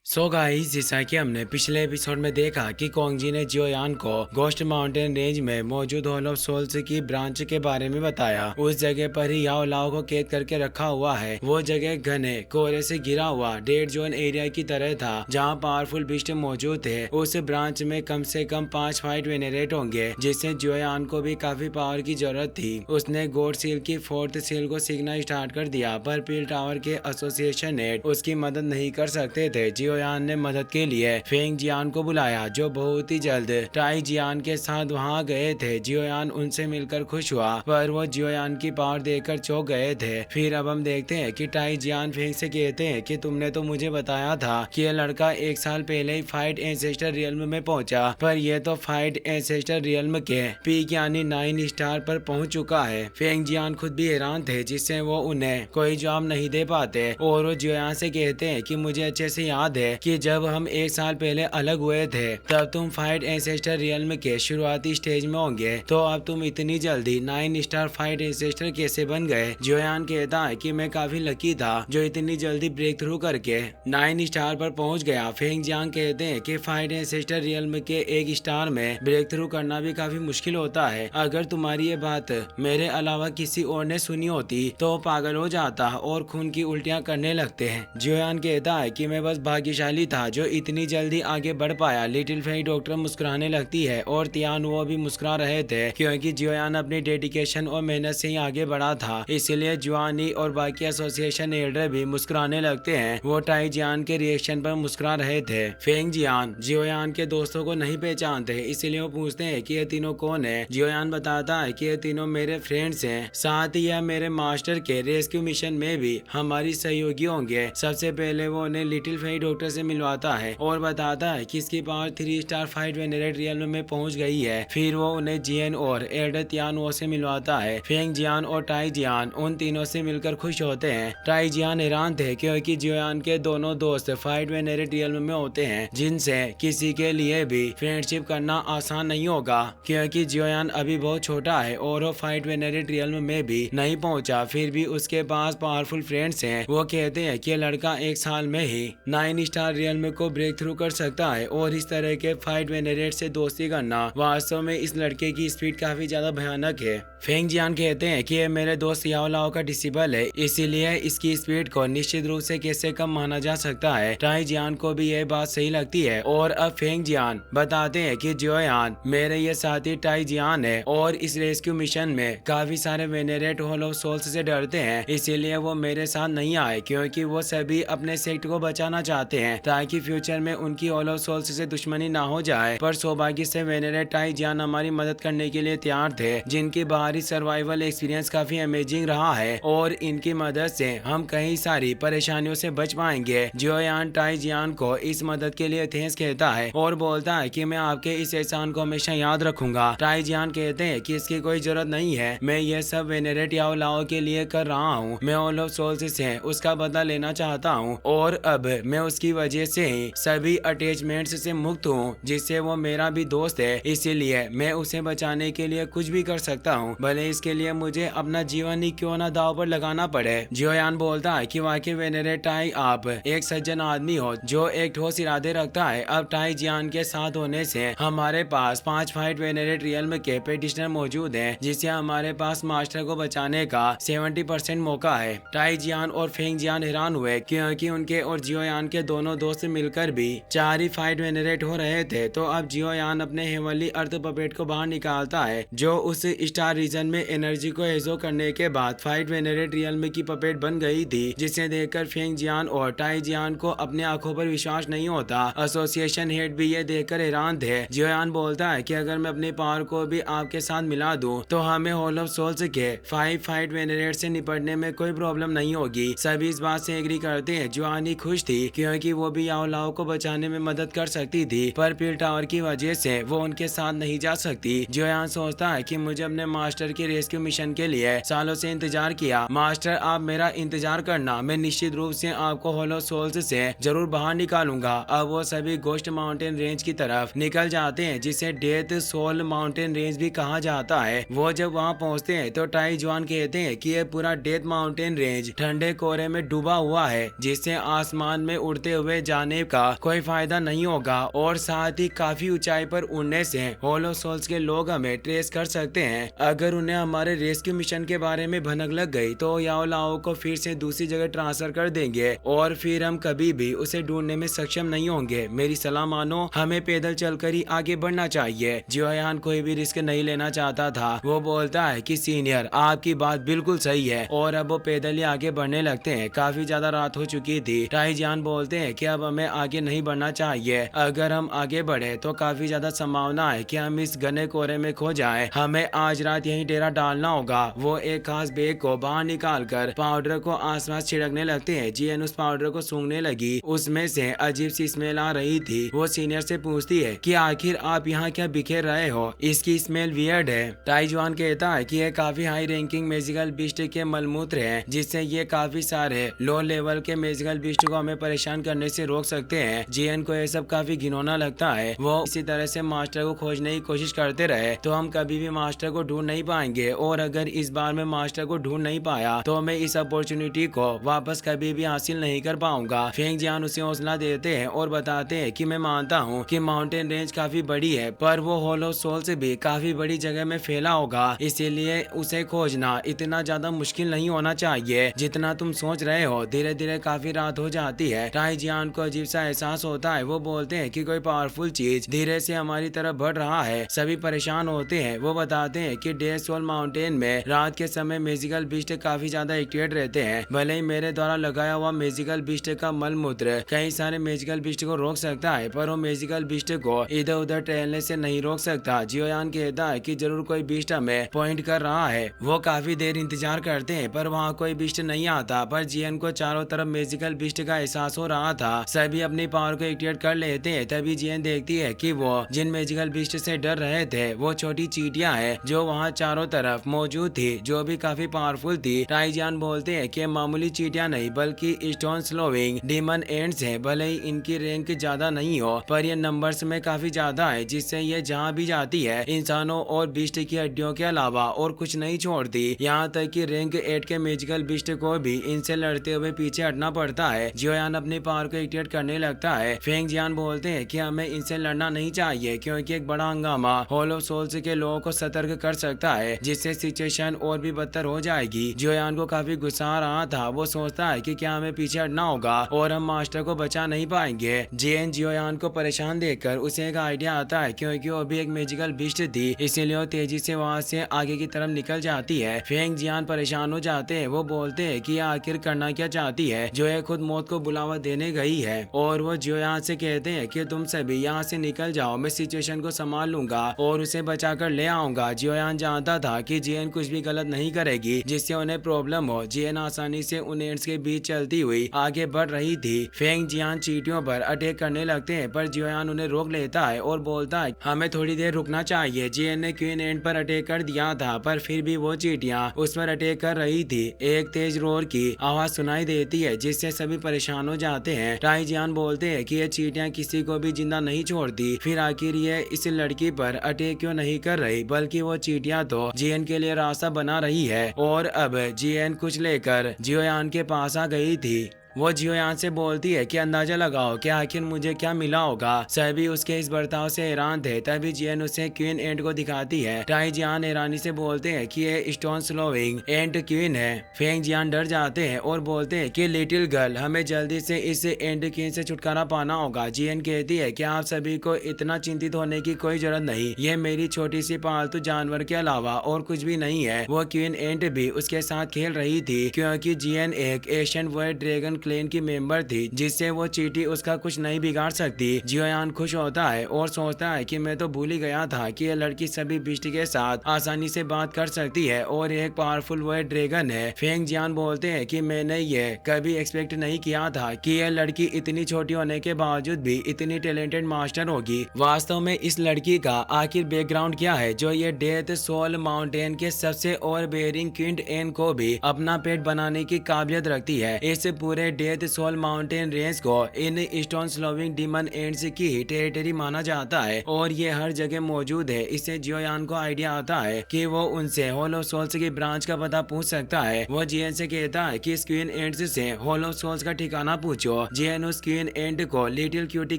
So guys, जैसा कि हमने पिछले एपिसोड में देखा कि कोंगजी ने जियोयान को गोस्ट माउंटेन रेंज में मौजूद हॉल ऑफ सोल्स की ब्रांच के बारे में बताया। उस जगह पर ही याओ लाओ को कैद करके रखा हुआ है। वो जगह घने कोहरे से घिरा हुआ डेड जोन एरिया की तरह था जहां पावरफुल बिस्ट मौजूद थे। उस ब्रांच में कम से कम 5 फाइट वेनरेट होंगे, जिससे जियोयान को भी काफी पावर की जरूरत थी। उसने गोड सील की 4th सील को सीखना स्टार्ट कर दिया, पर पील टावर के एसोसिएशन हेड उसकी मदद नहीं कर सकते थे। जियोयान ने मदद के लिए फेंग जियान को बुलाया, जो बहुत ही जल्द टाई जियान के साथ वहां गए थे। जियोयान उनसे मिलकर खुश हुआ, पर वो जियोयान की पावर देखकर चौंक गए थे। फिर अब हम देखते हैं कि टाई जियान फेंग से कहते हैं कि तुमने तो मुझे बताया था कि यह लड़का 1 साल पहले ही फाइट एंसेस्टर रियल्म में पहुंचा, पर यह तो फाइट एंसेस्टर रियल्म के पीक यानी 9 स्टार पर पहुंच चुका है। फेंग जियान खुद भी हैरान थे, जिससे वो उन्हें कोई जवाब नहीं दे पाते। और वो जियोयान से कहते हैं कि मुझे अच्छे से याद है कि जब हम 1 साल पहले अलग हुए थे, तब तुम फाइट एंसेस्टर रियल्म के शुरुआती स्टेज में होंगे, तो अब तुम इतनी जल्दी 9 स्टार फाइट एंसेस्टर कैसे बन गए। जियोयान कहता है कि मैं काफी लकी था जो इतनी जल्दी ब्रेक थ्रू करके 9 स्टार पर पहुंच गया। फेंग जियांग कहते हैं कि फाइट एंसेस्टर रियल्म के 1 स्टार में ब्रेक थ्रू करना भी काफी मुश्किल होता है। अगर तुम्हारी ये बात मेरे अलावा किसी और ने सुनी होती तो पागल हो जाता और खून की उल्टियां करने लगते हैं। जियोयान कहता है कि मैं बस भाग्यशाली था जो इतनी जल्दी आगे बढ़ पाया। लिटिल फेंग डॉक्टर मुस्कुराने लगती है और तियान वो भी मुस्कुरा रहे थे, क्योंकि जियोयान अपनी डेडिकेशन और मेहनत से ही आगे बढ़ा था। इसलिए जुआनी और बाकी एसोसिएशन एल्डर भी मुस्कुराने लगते हैं। वो टाई जियान के रिएक्शन पर मुस्कुरा रहे थे। फेंग जियान जियोयान के दोस्तों को नहीं पहचानते, इसलिए वो पूछते हैं कि ये तीनों कौन है। जियोयान बताता है कि ये तीनों मेरे फ्रेंड्स हैं, साथ ही यह मेरे मास्टर के रेस्क्यू मिशन में भी हमारी सहयोगी होंगे। सबसे पहले वो उन्हें लिटिल फेंग डॉक्टर से मिलवाता है और बताता है कि इसकी power 3 star fight venerate realm में पहुंच गई है। फिर वो उन्हें जियन और एल्डर तियान वो से मिलवाता है। फेंग जियान और टाई जियान उन तीनों से मिलकर खुश होते हैं। टाई जियान हैरान थे, क्योंकि जियोयान के दोनों दोस्त फाइट वेनरेट रियल्म में होते हैं, जिनसे किसी के लिए भी फ्रेंडशिप करना आसान नहीं होगा, क्योंकि जियोयान अभी बहुत छोटा है और वो फाइट वेनरेट रियल्म में भी नहीं पहुंचा। फिर भी उसके पास पावरफुल फ्रेंड्स हैं। वो कहते हैं कि लड़का 1 साल में ही 9 स्टार रियल्म को ब्रेक थ्रू कर सकता है, और इस तरह के फाइट वेनरेट से दोस्ती करना वास्तव में इस लड़के की स्पीड काफी ज्यादा भयानक है। फेंग जियान कहते हैं कि ये मेरे दोस्त याओ लाओ का डिसिबल है, इसीलिए इसकी स्पीड को निश्चित रूप से कैसे कम माना जा सकता है। टाई जियान को भी यह बात सही लगती है, और अब फेंग जियान बताते हैं कि जियोयान मेरे ये साथी टाई जियान है, और इस रेस्क्यू मिशन में काफी सारे वेनरेट हॉल ऑफ सोल्स से डरते हैं, इसीलिए वो मेरे साथ नहीं आए, क्योंकि वो सभी अपने सेक्ट को बचाना चाहते हैं ताकि फ्यूचर में उनकी हॉल ऑफ सोल्स से दुश्मनी ना हो जाए। पर सौभाग्य से वेनरेट टाई जियान हमारी मदद करने के लिए तैयार थे, जिनकी बाहरी सर्वाइवल एक्सपीरियंस काफी अमेजिंग रहा है, और इनकी मदद से हम कई सारी परेशानियों से बच पाएंगे। जियोयान टाई जियान को इस मदद के लिए थैंक्स कहता है और बोलता है कि मैं आपके इस एहसान को हमेशा याद रखूंगा। टाई जियान कहते हैं कि इसकी कोई जरूरत नहीं है, मैं ये सब वेनरेट याओ लाओ के लिए कर रहा हूँ। मैं हॉल ऑफ सोल्स से उसका बदला लेना चाहता हूँ, और अब मैं उसकी वजह से ही सभी अटैचमेंट्स से मुक्त हूँ, जिससे वो मेरा भी दोस्त है। इसीलिए मैं उसे बचाने के लिए कुछ भी कर सकता हूँ, भले इसके लिए मुझे अपना जीवन ही क्यों ना दांव पर लगाना पड़े। जियोयान बोलता है कि वाकई वेनरेट टाई आप एक सज्जन आदमी हो जो एक ठोस इरादे रखता है। अब टाई जियान के साथ होने से हमारे पास 5 फाइट वेनरेट रियल्म के पेटिशनर मौजूद हैं, जिससे हमारे पास मास्टर को बचाने का 70% मौका है। टाई जियान और फेंग जियान हैरान हुए, क्योंकि उनके और जियोयान के दोनों दोस्त मिलकर भी 4 ही फाइट वेनरेट हो रहे थे। तो अब जियोयान अपने हेवनली अर्थ पपेट को बाहर निकालता है, जो उस स्टार रीजन में एनर्जी को एजो करने के बाद फाइट वेनरेट रियल्म की पपेट बन गई थी, जिसे देखकर फेंग जियान और टाई जियान को अपने आंखों पर विश्वास नहीं होता। एसोसिएशन हेड भी ये देखकर हैरान थे। जियोयान बोलता है कि अगर मैं अपनी पावर को भी आपके साथ मिला दूं, तो हमें हॉल ऑफ सोल्स के 5 फाइट वेनरेट से निपटने में कोई प्रॉब्लम नहीं होगी। सभी इस बात से एग्री करते हैं। जुआनी खुश थी, क्योंकि वो भी याओ लाओ को बचाने में मदद कर सकती थी, पर पील टावर की वजह से वो उनके साथ नहीं जा सकती। जियोयान सोचता है कि मुझे अपने मास्टर के रेस्क्यू मिशन के लिए सालों से इंतजार किया। मास्टर, आप मेरा इंतजार करना, मैं निश्चित रूप से आपको हॉल ऑफ सोल्स से जरूर बाहर निकालूंगा। अब वो सभी गोस्ट माउंटेन रेंज की तरफ निकल जाते हैं, जिसे डेथ सोल माउंटेन रेंज भी कहा जाता है। वो जब वहाँ पहुँचते हैं तो टाई जुआन कहते हैं कि ये पूरा डेथ माउंटेन रेंज ठंडे कोहरे में डूबा हुआ है, जिससे आसमान में उड़ते हुए जाने का कोई फायदा नहीं होगा और साथ ही काफी ऊंचाई पर उड़ने से होलो सोल्स के लोग हमें ट्रेस कर सकते हैं। अगर उन्हें हमारे रेस्क्यू मिशन के बारे में भनक लग गई तो याओ लाओ को फिर से दूसरी जगह ट्रांसफर कर देंगे और फिर हम कभी भी उसे ढूंढने में सक्षम नहीं होंगे। मेरी सलाह मानो, हमें पैदल चलकर ही आगे बढ़ना चाहिए। जियोयान कोई भी रिस्क नहीं लेना चाहता था। वो बोलता है कि सीनियर, आपकी बात बिल्कुल सही है और अब वो पैदल ही आगे बढ़ने लगते हैं। काफी ज्यादा रात हो चुकी थी। टाइजान बोलते हैं कि अब हमें आगे नहीं बढ़ना चाहिए। अगर हम आगे बढ़े तो काफी ज्यादा संभावना है कि हम इस घने कोहरे में खो जाएं। हमें आज रात यहीं डेरा डालना होगा। वो एक खास बैग को बाहर निकाल कर पाउडर को आसपास छिड़कने लगते हैं। जियन उस पाउडर को सूंघने लगी। उसमें से अजीब सी स्मेल आ रही थी। वो सीनियर से पूछती है कि आखिर आप यहाँ क्या बिखेर रहे हो, इसकी स्मेल वियर्ड है। टाइजुआन कहता है कि ये काफी हाई रैंकिंग मैजिकल बीस्ट के मलमूत्र है, जिससे ये काफी सारे लो लेवल के मैजिकल बीस्ट को हमें परेशान करने से रोक सकते हैं। जियन को ये सब काफी घिनौना लगता है। वो इसी तरह से मास्टर को खोजने की कोशिश करते रहे तो हम कभी भी मास्टर को ढूंढ नहीं पाएंगे और अगर इस बार मैं मास्टर को ढूंढ नहीं पाया तो मैं इस अपॉर्चुनिटी को वापस कभी भी हासिल नहीं कर पाऊंगा। फेंग जियान उसे हौसला देते हैं और बताते हैं कि मैं मानता हूँ कि माउंटेन रेंज काफी बड़ी है, पर वो होलो सोल से भी काफी बड़ी जगह में फैला होगा, इसीलिए उसे खोजना इतना ज्यादा मुश्किल नहीं होना चाहिए जितना तुम सोच रहे हो। धीरे धीरे काफी रात हो जाती है। टाई जियान को अजीब सा एहसास होता है। वो बोलते हैं कि कोई पावरफुल चीज धीरे से हमारी तरफ बढ़ रहा है। सभी परेशान होते हैं। वो बताते हैं कि डे सोल माउंटेन में रात के समय मैजिकल बीस्ट काफी ज्यादा एक्टिवेट रहते हैं। भले ही मेरे द्वारा लगाया हुआ मैजिकल बीस्ट का मलमूत्र कई सारे मैजिकल बीस्ट को रोक सकता है, पर वो मैजिकल बीस्ट को इधर उधर टहलने से नहीं रोक सकता। जियोयान कहता है कि जरूर कोई बीस्ट हमें पॉइंट कर रहा है। वो काफी देर इंतजार करते हैं पर वहाँ कोई बीस्ट नहीं आता, पर जियन को चारों तरफ मैजिकल बीस्ट का एहसास हो रहा था। सभी अपनी पावर को एक्टिवेट कर लेते हैं। तभी जियन देखती है कि वो जिन मैजिकल बीस्ट से डर रहे थे वो छोटी चींटियां हैं जो वहाँ चारों तरफ मौजूद थी, जो भी काफी पावरफुल थी। टाइजान बोलते हैं कि मामूली चींटियां नहीं बल्कि स्टोन स्लोविंग डीमन एंड्स हैं। भले ही इनकी रैंक ज्यादा नहीं हो पर ये नंबर्स में काफी ज्यादा है, जिससे ये जहाँ भी जाती है इंसानों और बीस्ट की हड्डियों के अलावा और कुछ नहीं छोड़ती। यहाँ तक कि रैंक 8 के मैजिकल बीस्ट को भी इनसे लड़ते हुए पीछे हटना पड़ता है। जियोयान अपनी पावर को एक्टिवेट करने लगता है। फेंग जियान बोलते हैं कि हमें इनसे लड़ना नहीं चाहिए क्योंकि एक बड़ा हंगामा होलो सोल्स के लोगों को सतर्क कर सकता है, जिससे सिचुएशन और भी बदतर हो जाएगी। जियोयान को काफी गुस्सा आ रहा था। वो सोचता है कि क्या हमें पीछे हटना होगा और हम मास्टर को बचा नहीं पाएंगे। जेन जियोयान को परेशान देखकर उसे एक आइडिया आता है, क्योंकि वो भी एक मैजिकल बीस्ट थी, इसीलिए वो तेजी से वहाँ से आगे की तरफ निकल जाती है। फेंग जियान परेशान हो जाते हैं। वो बोलते हैं कि आखिर करना क्या चाहती है, जो है खुद मौत को बुलावा देने गई है। और वो जियोयान से कहते हैं कि तुम सभी यहाँ से निकल जाओ, मैं सिचुएशन को संभाल लूंगा और उसे बचा कर ले आऊंगा। जियोयान जानता था कि जियन कुछ भी गलत नहीं करेगी जिससे उन्हें प्रॉब्लम हो। जियन आसानी से उन एंड्स के बीच चलती हुई आगे बढ़ रही थी। फेंग जियान चींटियों पर अटैक करने लगते हैं, पर जियोयान उन्हें रोक लेता है और बोलता है हमें थोड़ी देर रुकना चाहिए। जियन ने क्वीन एंड पर अटैक कर दिया था, पर फिर भी वो चींटियां उस पर अटैक कर रही थी। एक तेज रोर की आवाज सुनाई देती है, जिससे सभी परेशान हो जाते हैं। टाई जियान बोलते हैं कि ये चींटियां किसी को भी जिंदा नहीं छोड़ती, फिर आखिर ये इस लड़की पर अटैक क्यों नहीं कर रही, बल्कि वो चींटियां तो जियन के लिए रास्ता बना रही है। और अब जियन कुछ लेकर जियोयान के पास आ गई थी। वो जियोयान से बोलती है कि अंदाजा लगाओ कि आखिर मुझे क्या मिला होगा। सभी उसके इस बर्ताव से हैरान थे। तभी जियन उसे क्वीन एंट को दिखाती है। टाई जियान हैरानी से बोलते हैं कि ये स्टोन स्लोविंग एंट क्वीन है। फेंग जियान डर जाते हैं और बोलते हैं कि लिटिल गर्ल, हमें जल्दी से इस एंट क्वीन से छुटकारा पाना होगा। जियन कहती है कि आप सभी को इतना चिंतित होने की कोई जरूरत नहीं, ये मेरी छोटी सी पालतू जानवर के अलावा और कुछ भी नहीं है। वो क्वीन एंट भी उसके साथ खेल रही थी, क्योंकि जियन एक एशियन वाइट ड्रैगन क्लेन की मेंबर थी, जिससे वो चींटी उसका कुछ नहीं बिगाड़ सकती। जियोयान खुश होता है और सोचता है कि मैं तो भूल ही गया था कि ये लड़की सभी बीस्ट के साथ आसानी से बात कर सकती है और एक पावरफुल वाइट ड्रैगन है। फेंग जियान बोलते हैं कि मैंने ये कभी एक्सपेक्ट नहीं किया था कि यह लड़की इतनी छोटी होने के बावजूद भी इतनी टैलेंटेड मास्टर होगी। वास्तव में इस लड़की का आखिर बैकग्राउंड क्या है, जो ये डेथ सोल माउंटेन के सबसे ओवरबेयरिंग क्वीन एन को भी अपना पेट बनाने की काबिलियत रखती है। इस पूरे ने डेथ सोल माउंटेन रेंज को in stone slowing demon ends की टेरिटरी माना जाता है और ये हर जगह मौजूद है। इससे जियोयान को आइडिया आता है कि वो उनसे हॉल ऑफ सोल्स की ब्रांच का पता पूछ सकता है। वो जियन से कहता है कि क्वीन एंड्स से हॉल ऑफ सोल्स का ठिकाना पूछो। जियन उस क्वीन एंड को लिटिल क्यूटी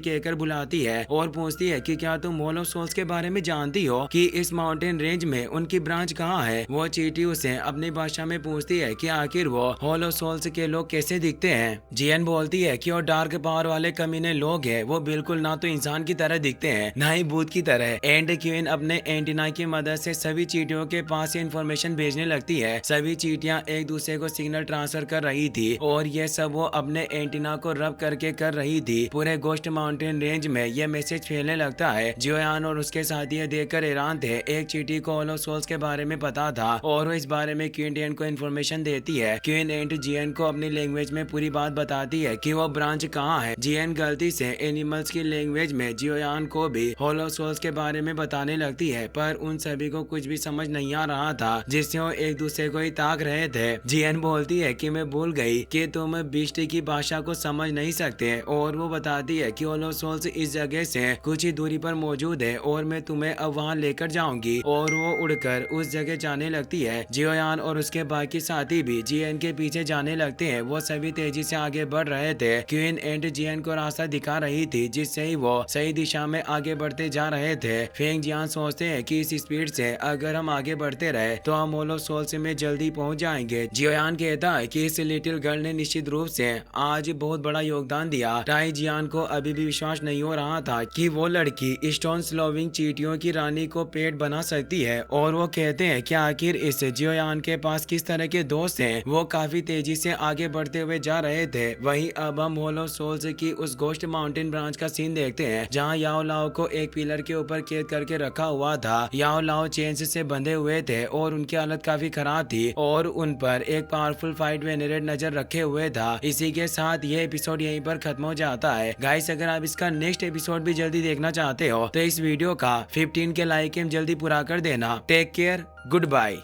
कहकर बुलाती है और पूछती है कि क्या तुम हॉल ऑफ सोल्स के बारे में जानती हो कि इस माउंटेन रेंज में उनकी ब्रांच कहाँ है। वो चीटी उसे अपनी भाषा में पूछती है कि आखिर वो हॉल ऑफ सोल्स के लोग कैसे दिखते हैं। जियन बोलती है कि वो डार्क पावर वाले कमीने लोग हैं। वो बिल्कुल ना तो इंसान की तरह दिखते हैं ना ही भूत की तरह। एंड क्वीन अपने एंटीना की मदद से सभी चीटियों के पास इंफॉर्मेशन भेजने लगती है। सभी चीटियां एक दूसरे को सिग्नल ट्रांसफर कर रही थी और ये सब वो अपने एंटीना को रब करके कर रही थी। पूरे गोस्ट माउंटेन रेंज में ये मैसेज फैलने लगता है। जियोयान और उसके साथी ये देखकर हैरान थे। एक चीटी को हॉल ऑफ सोल्स के बारे में पता था और वो इस बारे में क्वीन एंड को इन्फॉर्मेशन देती है। क्वीन एंड जियन को अपनी लैंग्वेज में पूरी बात बताती है कि वो ब्रांच कहाँ है। जियन गलती से एनिमल्स की लैंग्वेज में जियोयान को भी हॉल ऑफ सोल्स के बारे में बताने लगती है, पर उन सभी को कुछ भी समझ नहीं आ रहा था जिससे वो एक दूसरे को ही ताक रहे थे। जियन बोलती है कि मैं भूल गई कि तुम बिष्ट की भाषा को समझ नहीं सकते और वो बताती है कि हॉल ऑफ सोल्स इस जगह से कुछ ही दूरी पर मौजूद है और मैं तुम्हें अब वहाँ लेकर जाऊंगी। और वो उड़कर उस जगह जाने लगती है। जियोयान और उसके बाकी साथी भी जियन के पीछे जाने लगते हैं। वो सभी तेजी से आगे बढ़ रहे थे। क्वीन एंड जियन को रास्ता दिखा रही थी जिससे ही वो सही दिशा में आगे बढ़ते जा रहे थे। फेंग जियान सोचते हैं कि इस स्पीड से अगर हम आगे बढ़ते रहे तो हम हॉल ऑफ सोल्स में जल्दी पहुंच जाएंगे। जियोयान कहता है कि इस लिटिल गर्ल ने निश्चित रूप से आज बहुत बड़ा योगदान दिया। टाई जियान को अभी भी विश्वास नहीं हो रहा था कि वो लड़की स्टोन स्लोविंग चीटियों की रानी को पेट बना सकती है और वो कहते हैं कि आखिर इस जियोयान के पास किस तरह के दोस्त हैं। वो काफी तेजी से आगे बढ़ते हुए जा रहे थे। वहीं अब हम हॉल ऑफ सोल्स की उस गोस्ट माउंटेन ब्रांच का सीन देखते हैं जहाँ याओ लाओ को एक पिलर के ऊपर कैद करके रखा हुआ था। याओ लाओ चेन्स से बंधे हुए थे और उनकी हालत काफी खराब थी और उन पर एक पावरफुल फाइट वेनरेट नजर रखे हुए था। इसी के साथ ये एपिसोड यहीं पर खत्म हो जाता है। गाइस, अगर आप इसका नेक्स्ट एपिसोड भी जल्दी देखना चाहते हो तो इस वीडियो का 15 के लाइक जल्दी पूरा कर देना। Take care, good bye.